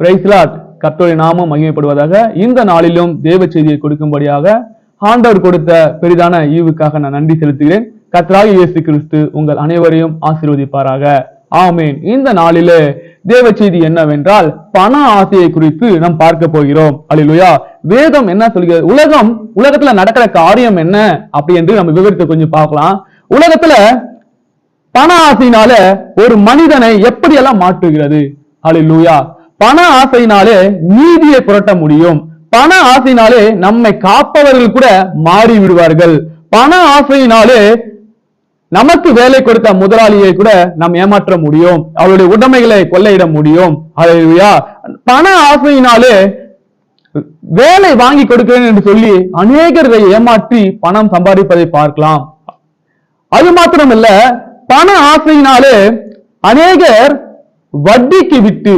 Price Lord. கர்த்தருடைய நாமம் மகிமைப்படுவதாக. இந்த நாளிலும் தேவ செய்தியை கொடுக்கும்படியாக ஆண்டவர் கொடுத்த பெரிதான ஈவுக்காக நான் நன்றி செலுத்துகிறேன். கர்த்தராகிய இயேசு கிறிஸ்து உங்கள் அனைவரையும் ஆசீர்வதிப்பாராக. ஆமேன். இந்த நாளிலே தேவ செய்தி என்னவென்றால் பண ஆசையை குறித்து நாம் பார்க்க போகிறோம். அல்லேலூயா. வேதம் என்ன சொல்கிறது, உலகத்துல நடக்கிற காரியம் என்ன அப்படி என்று நம்ம விவரித்து கொஞ்சம் பார்க்கலாம். உலகத்துல பண ஆசையினால ஒரு மனிதனை எப்படியெல்லாம் மாற்றுகிறது. அல்லேலூயா. பண ஆசையினாலே நீதியை புரட்ட முடியும். பண ஆசையினாலே நம்மை காப்பவர்கள் கூட மாறி விடுவார்கள். பண ஆசையினாலே நமக்கு வேலை கொடுத்த முதலாளியை கூட நாம் ஏமாற்ற முடியும். அவருடைய உடைமைகளை கொள்ளையிட முடியும். அல்லேலூயா. பண ஆசையினாலே வேலை வாங்கி கொடுக்கிறேன் என்று சொல்லி அநேகரை ஏமாற்றி பணம் சம்பாதிப்பதை பார்க்கலாம். அது மாத்திரமல்ல, பண ஆசையினாலே அநேகர் வட்டிக்கு விட்டு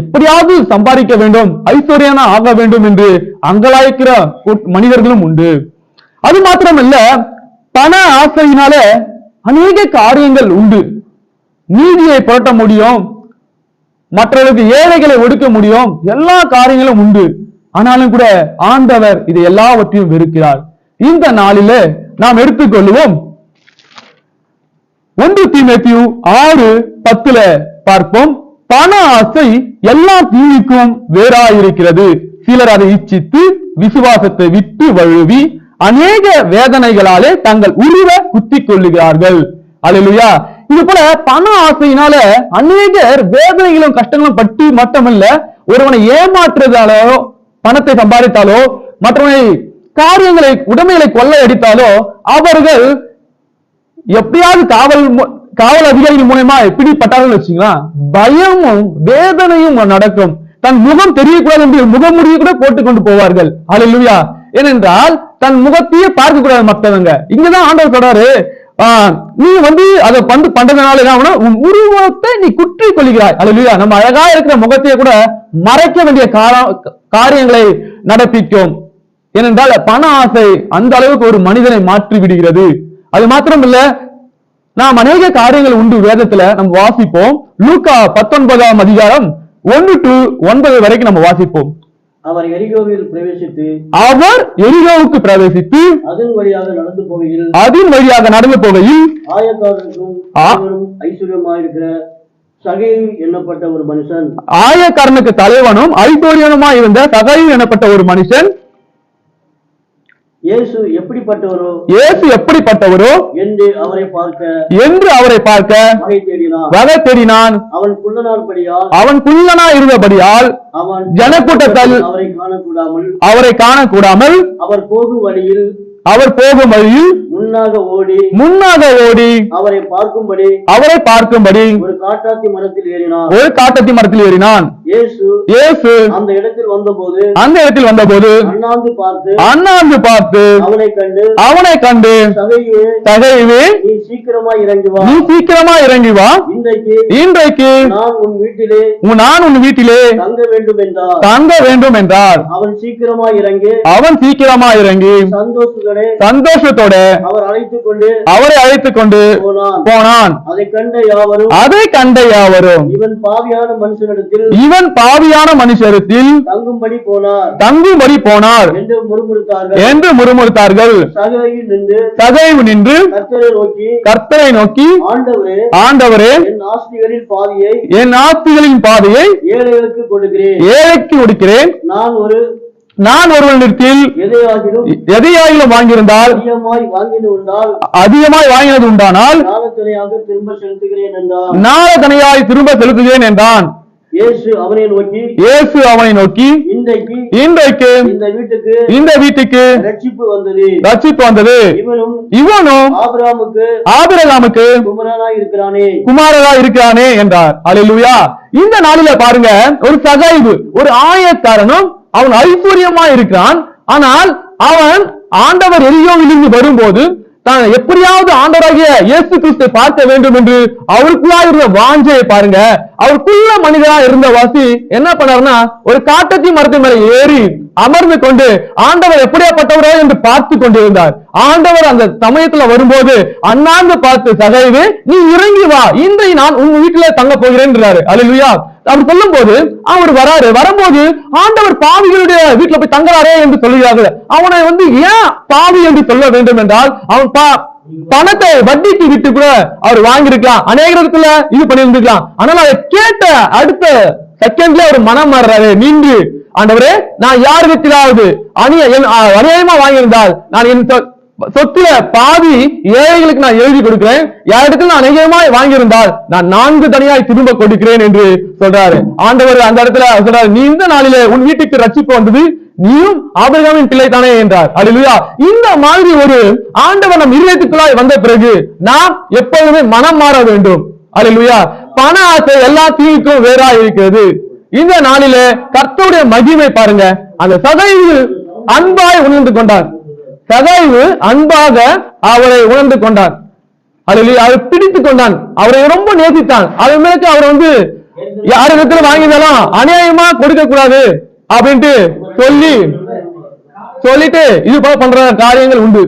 எப்படியாவது சம்பாதிக்க வேண்டும், ஐஸ்வர்யனா ஆக வேண்டும் என்று அங்கலாய்க்கிற மனிதர்களும் உண்டு. அது மாத்திரமல்ல, பண ஆசையினால அநேக காரியங்கள் உண்டு. நீதியை புரட்ட முடியும், மற்றவர்களுக்கு ஏழைகளை ஒடுக்க முடியும், எல்லா காரியங்களும் உண்டு. ஆனாலும் கூட ஆண்டவர் இதை எல்லாவற்றையும் வெறுக்கிறார். இந்த நாளிலே நாம் எடுத்துக்கொள்வோம் 1 தீமோத்தேயு 6:10 பார்ப்போம். பண ஆசை எல்லா தீமைக்கும் வேறாயிருக்கிறது. சிலர் அதை இச்சித்து விசுவாசத்தை விட்டு வழுவி அநேக வேதனைகளாலே தங்கள் உருவ குத்திக் கொள்ளுகிறார்கள். அல்லேலூயா. இது போல பண ஆசையினால அநேகர் வேதனைகளும் கஷ்டங்களும் பற்றி மட்டுமல்ல, ஒருவனை ஏமாற்றுறதாலோ, பணத்தை சம்பாதித்தாலோ, மற்றவனை காரியங்களை உடைமைகளை கொள்ளையடித்தாலோ அவர்கள் எப்படியாவது காவல் அதிகாரிகள் மூலமா பிடிப்பட்டார்கள் வச்சுங்களா, பயமும் வேதனையும் நடக்கும். தன் முகம் தெரியக்கூடாது என்று முகமுடியை கூட போட்டுக் கொண்டு போவார்கள். அல்லேலூயா. ஏனென்றால் தன் முகத்தையே பார்க்க கூடாது மற்றவங்க. இங்கதான் ஆண்டவர் சொல்றாரு, நீ அதை பண்றதுனால என்ன, உன் உருவத்தை நீ குற்றி கொள்கிறாய். அல்லேலூயா. நம்ம அழகா இருக்கிற முகத்தையே கூட மறைக்க வேண்டிய காரியங்களை நடப்பிக்கும். ஏனென்றால் பண ஆசை அந்த அளவுக்கு ஒரு மனிதனை மாற்றி விடுகிறது. அது மாத்திரம் இல்ல, நாம் அநேக காரியங்கள் உண்டு வேதத்துல நம்ம வாசிப்போம். லூக்கா 19ஆம் அதிகாரம் 1 to 9 வரைக்கும் நம்ம வாசிப்போம். அவர் எரிகோவுக்கு பிரவேசித்து அதன் வழியாக நடந்து போகையில் ஆயக்காரனுக்கும் ஐஸ்வர்யமாயிருக்கிற சகையு என்னப்பட்ட ஒரு மனுஷன், ஆயக்காரனுக்கு தலைவனும் ஐஸ்வர்யனுமாய் இருந்த சகையு எனப்பட்ட ஒரு மனுஷன், இயேசு எப்படிப்பட்டவரோ என்று அவரை பார்க்க வகை தேடினான். அவன் குள்ளனாய் இருந்தபடியால் ஜனக்கூட்டத்தால் அவரை காணக்கூடாமல் அவர் போகும் வழியில் முன்னாக ஓடி அவரை பார்க்கும்படி ஒரு காட்டாத்தி மரத்தில் ஏறினான். இயேசு அந்த இடத்தில் வந்தபோது அண்ணாந்து பார்த்து அவனை கண்டு சகையுவே, நீ சீக்கிரமா இறங்கி வா, இன்றைக்கு நான் உன் வீட்டிலே தங்க வேண்டும் என்றார். அவன் சீக்கிரமா இறங்கி சந்தோஷத்தோட அவரை அழைத்துக் கொண்டு போனான். அதை கண்ட யாவரும் இவன் பாவியான மனுஷரிடத்தில் தங்கும்படி போனார் என்று முறுமுறுத்தார்கள். சகைவு நின்று கர்த்தரை நோக்கி, ஆண்டவரே, என் ஆஸ்திகளின் பாதையை ஏழைக்கு கொடுக்கிறேன். நான் ஒருவனிடத்தில் எதையாகிலும் வாங்கியிருந்தால் அதிகமாய் வாங்கினது உண்டானால் நாளத்தனையாய் திரும்ப செலுத்துகிறேன் என்றான். இயேசு அவனை நோக்கி, இன்றைக்கு இந்த வீட்டுக்கு ரட்சிப்பு வந்தது. இவனும் ஆபிரகாமுக்கு குமாரனாய் இருக்கிறானே என்றார். அல்லேலூயா. இந்த நாளில பாருங்க, ஒரு சகைவு, ஒரு ஆயக்காரனும் அவன் ஐஸ்வர்யமா இருக்கிறான். ஆனால் அவன் ஆண்டவர் எரியோவிலிருந்து வரும்போது தான் எப்படியாவது ஆண்டவராகிய இயேசு கிறிஸ்துவை பார்க்க வேண்டும் என்று அவருக்குள்ளா இருந்த வாஞ்சையை பாருங்க. அவருக்குள்ள மனிதனா இருந்த வாசி என்ன பண்ணாருன்னா, ஒரு காட்டத்தி மரத்தின் மேல ஏறி அமர்ந்து கொண்டு ஆண்டவர் எப்படியாப்பட்டவரோ என்று பார்த்து கொண்டிருந்தார். ஆண்டவர் அந்த சமயத்துல வரும்போது அண்ணாந்து பார்த்து, சகைவு நீ இறங்கி வா, இன்றைக்கு நான் உன் வீட்டுல தங்க போகிறேன்றாரு. அல்லேலூயா. அவர் சொல்லும் போது அவர் வரும்போது ஆண்டவர் பாவிகளுடைய வீட்டுல போய் தங்குறாரே என்று சொல்லுகிறார்கள். அவனை ஏன் பாவி என்று சொல்ல வேண்டும் என்றால், அவன் பணத்தை வட்டிக்கு விட்டு கூட அவர் வாங்கியிருக்கலாம், அநேக இடத்துல இது பண்ணியிருந்திருக்கலாம். ஆனால் அதை கேட்ட அடுத்த செகண்ட்ல அவர் மனம் மாறுறாரு. நின்று, ஆண்டவரே நான் யார் வீட்டிலாவது அநியாயமா வாங்கியிருந்தால் நான் என் சொத்துல பாதி ஏழைகளுக்கு நான் எழுதி கொடுக்கிறேன், யாரிடத்தில் நான் அநேகமாய் வாங்கியிருந்தால் நான் 4 தனியாய் திரும்ப கொடுக்கிறேன் என்று சொல்றாரு. ஆண்டவர் அந்த இடத்துல சொல்றாரு, நீ இந்த நாளிலே உன் வீட்டுக்கு ரட்சிப்பு வந்தது, நீயும் ஆபிரகாமின் பிள்ளை தானே என்றார். அல்லேலூயா. இந்த மாதிரி ஒரு ஆண்டவர் நம் இதயத்துக்குள்ளாய் வந்த பிறகு நாம் எப்பொழுதுமே மனம் மாற வேண்டும். அல்லேலூயா. பண ஆசை எல்லா தீவுக்கும் வேறாய் இருக்கிறது. இந்த நாளிலே கர்த்தருடைய மகிமை பாருங்க. அந்த சகைவு அன்பாய் உணர்ந்து கொண்டார். சகைவு அன்பாக அவரை உணர்ந்து கொண்டார். அல்லேலூயா. அவர் பிடித்துக் கொண்டான், அவரை ரொம்ப நேசித்தான். அது மேற்கு அவர் யாரிடத்துல வாங்கினாலும் அநியாயமா கொடுக்க கூடாது அப்படின்ட்டு சொல்லிட்டு இது போல பண்ற காரியங்கள் உண்டு.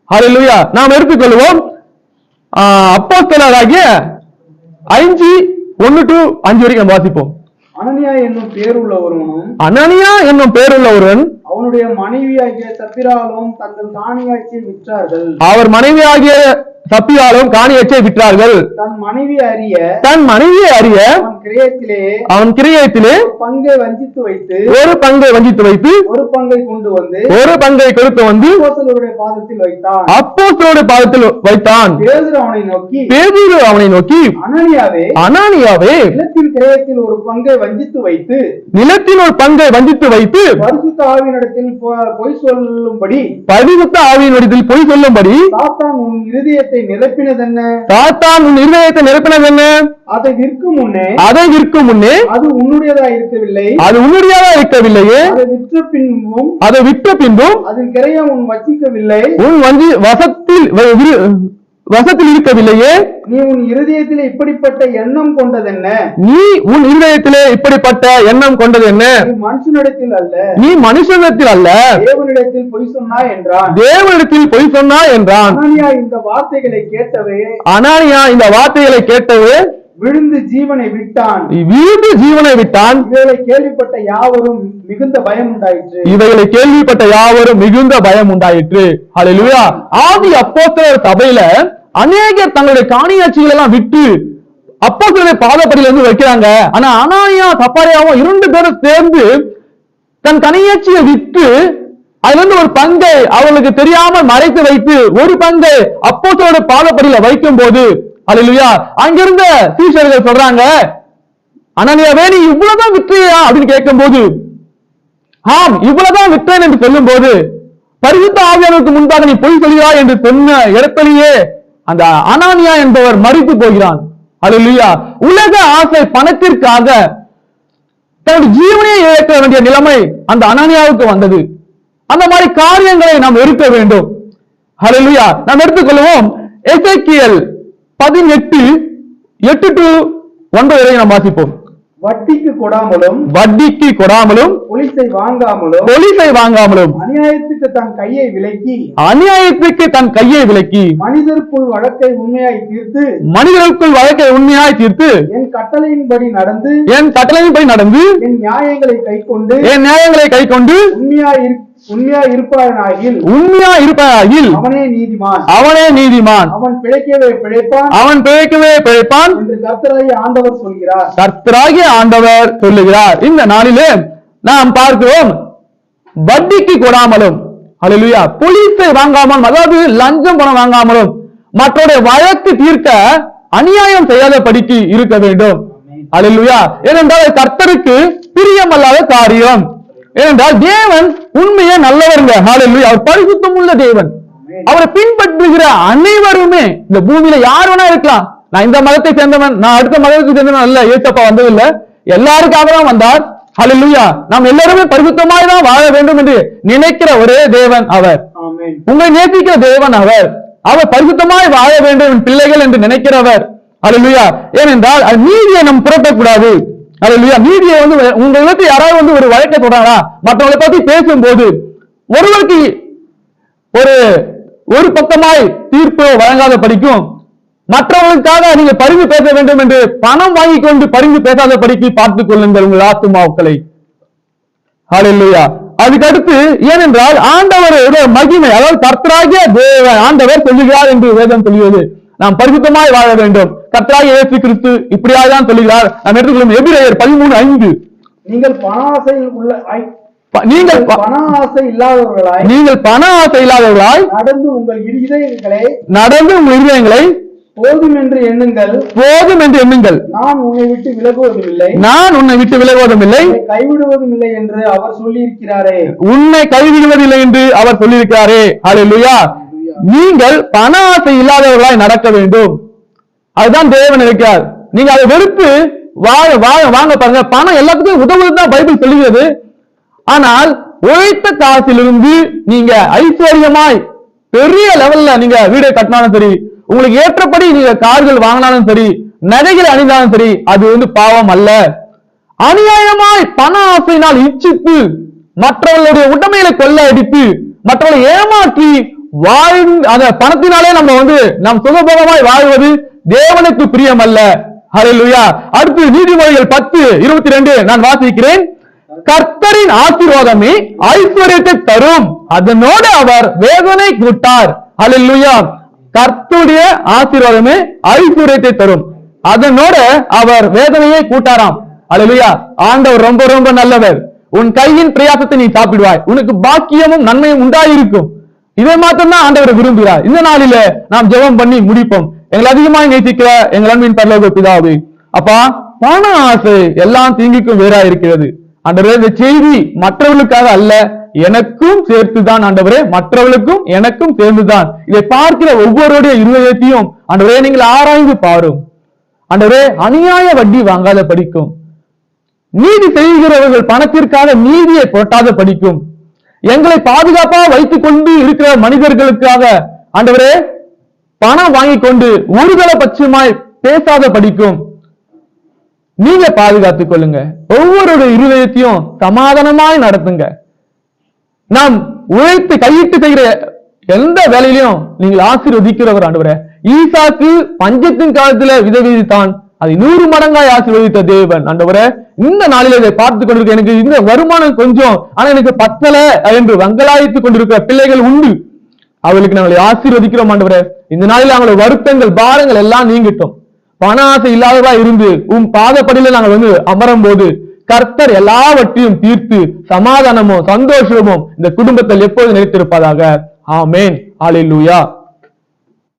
அல்லேலூயா. நாம் எடுத்துக்கொள்வோம் அப்போஸ்தலராகிய 5:1-5 வரைக்கும் நம்ம வாசிப்போம். அனனியா என்னும் பேருள்ள ஒருவன் அவனுடைய மனைவியாகிய சப்பிராலும் தங்கள் காணியாட்சியை விற்றார்கள். அவர் மனைவியாகிய சப்பிராலும் காணியாட்சியை விற்றார்கள். தன் மனைவியை அறிய அவன் கிரியத்திலே பங்கை வஞ்சித்து வைத்து ஒரு பங்கை ஒரு பங்கை கொண்டு வந்து கொடுத்து வந்து அப்போஸ்தலருடைய பாதத்தில் வைத்தான். பேதுரு அவனை நோக்கி அனனியாவே நிலத்தின் கிரயத்தில் ஒரு பங்கை வஞ்சித்து வைத்து பரிசுத்த ஆவியினிடத்தில் பொய் சொல்லும்படி சாத்தான் உன் இருதயத்தை நிரப்பினதென்ன? அதை விற்கும் முன்னே அது உன்னுடையதா இருக்கவில்லையே. அதை விற்ற பின்பும் அதன் கிரயம் உன் வசிக்கவில்லை, உன் வசத்தில் இருக்கவில்லையே. நீ உன் இருதயத்திலே இப்படிப்பட்ட எண்ணம் கொண்டதென்ன? நீ மனுஷனிடத்தில் அல்ல தேவனிடத்தில் பொய் சொன்னாய் என்றான். அனனியா இந்த வார்த்தைகளை கேட்டவே விழுந்து ஜீவனை விட்டான். இவைகளை கேள்விப்பட்ட யாவரும் மிகுந்த பயம் உண்டாயிற்று. அல்லேலூயா. ஆதி அப்போஸ்தலர் சபையில அநேகர் தங்களுடைய காணியாட்சிகள் எல்லாம் விட்டு அப்போஸ்தலருடைய பாதப்படியில வைக்கிறாங்க. ஆனா அனனியா சப்பாரியாவும் 2 பேரும் சேர்ந்து தன் காணியாட்சியை விட்டு அதுல ஒரு பங்கை அவர்களுக்கு தெரியாமல் மறைத்து வைத்து ஒரு பங்கை அப்போஸ்தலருடைய பாதப்படியில வைக்கும் போது, அல்லேலூயா, அங்கிருந்த சீஷர்கள் சொல்றாங்க, அனனியாவே நீ இவ்வளவுதான் விற்றையா அப்படின்னு கேட்கும் போது, ஆம் இவ்வளவுதான் விற்றேன் என்று சொல்லும் போது, பரிசுத்த ஆவியானவருக்கு முன்பாக நீ பொய் சொல்கிறாய் என்று சொன்ன இடத்திலேயே அந்த அனனியா என்பவர் மரித்து போகிறான். அல்லேலூயா. உலக ஆசை பணத்திற்காக தன்னுடைய ஜீவனையை இழக்க வேண்டிய நிலைமை அந்த அனனியாவுக்கு வந்தது. அந்த மாதிரி காரியங்களை நாம் எடுக்க வேண்டும். அல்லேலூயா. நாம் எடுத்துக்கொள்வோம் எசேக்கியேல் 18:8-9 வரை நாம் வாசிப்போம். வட்டிக்கு கொடாமலும் பொலிசை வாங்காமலும் அநியாயத்துக்கு தன் கையை விலக்கி மனிதருக்குள் வழக்கை உண்மையாய் தீர்த்து என் கட்டளையின்படி நடந்து என் நியாயங்களை கைக்கொண்டு உண்மையா இருப்பானாகில் அவனே நீதிமான், அவன் பிழைக்கவே பிழைப்பான் என்று கர்த்தராகிய ஆண்டவர் சொல்லுகிறார். இந்த நாளிலே நாம் பார்க்கிறோம், வட்டிக்கு கொடாமலும், அல்லேலூயா, போலீஸை வாங்காமலும், அதாவது லஞ்சம் பணம் வாங்காமலும், மற்றவருடைய வழக்கு தீர்க்க அநியாயம் செய்யாதபடிக்கு இருக்க வேண்டும். அல்லேலூயா. ஏனென்றால் கர்த்தருக்கு பிரியமல்லாத காரியம். ஏனென்றால் தேவன் உண்மையே நல்லவருங்க. ஹல்லேலூயா. அவர் பரிசுத்தம் உள்ள தேவன். அவரை பின்பற்றுகிற அனைவருமே இந்த பூமியில யார் வேணா இருக்கலாம். நான் இந்த மதத்தை சேர்ந்தவன், நான் அடுத்த மதத்தை சேர்ந்தவன் அல்ல, ஏசப்பா வந்ததில்லை, எல்லாருக்காக தான் வந்தார். ஹல்லேலூயா. நாம் எல்லாருமே பரிசுத்தமாய் தான் வாழ வேண்டும் என்று நினைக்கிற ஒரே தேவன் அவர். உங்களை நேசிக்கிற தேவன் அவர். அவர் பரிசுத்தமாய் வாழ வேண்டும் பிள்ளைகள் என்று நினைக்கிறவர். ஹல்லேலூயா. ஏனென்றால் நீதியை நாம் புரட்டக்கூடாது. அல்லேலூயா. நீதியை வந்து உங்களை பத்தி யாராவது வந்து ஒரு வழக்கை சொல்றாங்களா, மற்றவங்களை பத்தி பேசும்போது ஒருவருக்கு ஒரு பக்கமாய் தீர்ப்பு வழங்காத படிக்கும், மற்றவர்களுக்காக நீங்க பரிந்து பேச வேண்டும் என்று பணம் வாங்கி கொண்டு பரிந்து பேசாத படிக்கு பார்த்துக் கொள்ளுங்கள் உங்கள் ஆத்துமாக்களை. ஹல்லேலூயா. அதுக்கடுத்து ஏனென்றால் ஆண்டவருடைய மகிமை, அதாவது கர்த்தராகிய தேவன் ஆண்டவர் சொல்லுகிறார் என்று வேதம் சொல்கிறது, நாம் பரிசுத்தமாய் வாழ வேண்டும். கர்த்தராகிய இயேசு கிறிஸ்து இப்படியாதான் சொல்லுகிறார். நாம் எடுத்துக்கொள்ளும் எபிரேயர் 13:5. நீங்கள் பண ஆசை இல்லாதவர்களாய் நடந்து உங்கள் இருதயங்களை போதும் என்று எண்ணுங்கள். நான் உன்னை விட்டு விலகுவதும் இல்லை, கைவிடுவதும் இல்லை என்று அவர் சொல்லியிருக்கிறாரே. உன்னை கைவிடுவதில்லை என்று அவர் சொல்லியிருக்கிறாரே. ஹல்லேலூயா. நீங்கள் பண ஆசை இல்லாதவர்களாய் நடக்க வேண்டும். அதுதான் தேவன் இருக்கிறார். நீங்க அதை வெறுத்து வாங்க பாருங்க. பணம் எல்லாத்துக்கும் உதவுதான் பைபிள் சொல்லுகிறது. ஆனால் உழைத்த காசிலிருந்து நீங்க ஐஸ்வர்யமாய் பெரிய லெவல்ல நீங்க வீடை கட்டினாலும் சரி, உங்களுக்கு ஏற்றபடி நீங்க கார்கள் வாங்கினாலும் சரி, நகைகளை அணிந்தாலும் சரி, அது வந்து பாவம் அல்ல. அநியாயமாய் பண ஆசையினால் இச்சித்து மற்றவர்களுடைய உடைமைகளை கொள்ளையடித்து மற்றவர்களை ஏமாற்றி அந்த பணத்தினாலே நம்ம வந்து நாம் சுகபோகமாய் வாழ்வது தேவனுக்கு பிரியம் அல்ல. ஹல்லேலூயா. அடுத்து நீதிமொழிகள் 10:22 நான் வாசிக்கிறேன். கர்த்தரின் ஆசீர்வாதமே ஐஸ்வர்யத்தை தரும், அதனோடு அவர் வேதனை கூட்டார். ஹல்லேலூயா. கர்த்தருடைய ஆசீர்வாதமே ஐஸ்வர்யத்தை தரும், அதனோட அவர் வேதனையை கூட்டாராம். ஹல்லேலூயா. ஆண்டவர் ரொம்ப ரொம்ப நல்லவர். உன் கையின் பிரயாசத்தை நீ சாப்பிடுவாய், உனக்கு பாக்கியமும் நன்மையும் உண்டாயிருக்கும். இதை மாத்திரம் தான் ஆண்டவர் விரும்புகிறார். இந்த நாளில நாம் ஜெபம் பண்ணி முடிப்போம். எங்களை அதிகமாக நேசிக்கிற எங்கள் அன்பின் பரலோக பிதாவே, அப்பா, பண ஆசை எல்லாம் தீங்குக்கும் வேறா இருக்கிறது ஆண்டவரே. இந்த செய்தி மற்றவர்களுக்காக அல்ல, எனக்கும் சேர்த்துதான் ஆண்டவரே, மற்றவர்களுக்கும் எனக்கும் சேர்ந்துதான். இதை பார்க்கிற ஒவ்வொருடைய இருதயத்தையும் ஆண்டவரே நீங்கள் ஆராய்ந்து பாரும். ஆண்டவரே, அநியாய வட்டி வாங்காத படிக்கும், நீதி செய்கிறவர்கள் பணத்திற்காக நீதியை போட்டாத படிக்கும், எங்களை பாதுகாப்பா வைத்துக் கொண்டு இருக்கிற மனிதர்களுக்காக ஆண்டவரே பணம் வாங்கி கொண்டு ஒருதலை பட்சமாய் பேசாத படிக்கும் நீங்க பாதுகாத்துக் கொள்ளுங்க. ஒவ்வொரு இருதயத்தையும் சமாதானமாய் நடத்துங்க. நாம் உழைத்து கையிட்டு செய்கிற எந்த வேலையிலையும் நீங்கள் ஆசீர்வதிக்கிறவர் ஆண்டவரே. ஈசாக்கு பஞ்சத்தின் காலத்துல விதைவித்தான், அதை 100 மடங்காய் ஆசீர்வதித்த தேவன் ஆண்டவரே. இந்த நாளில் இதை பார்த்துக் கொண்டிருக்க எனக்கு இந்த வருமானம் கொஞ்சம், ஆனா எனக்கு பத்தல என்று வங்கலாய்த்துக் கொண்டிருக்கிற பிள்ளைகள் உண்டு. அவளுக்கு நாங்கள் ஆசீர்வதிக்கிறோம் ஆண்டவரே. இந்த நாளில் அவங்களுடைய வருத்தங்கள் பாரங்கள் எல்லாம் நீங்கிட்டோம். பண ஆசை இல்லாததா இருந்து பாதப்படியில நாங்கள் வந்து அமரும் போது கர்த்தர் எல்லாவற்றையும் தீர்த்து சமாதானமும் சந்தோஷமும் இந்த குடும்பத்தில் எப்போது நிலைத்திருப்பதாக. ஆமேன். ஹல்லேலூயா.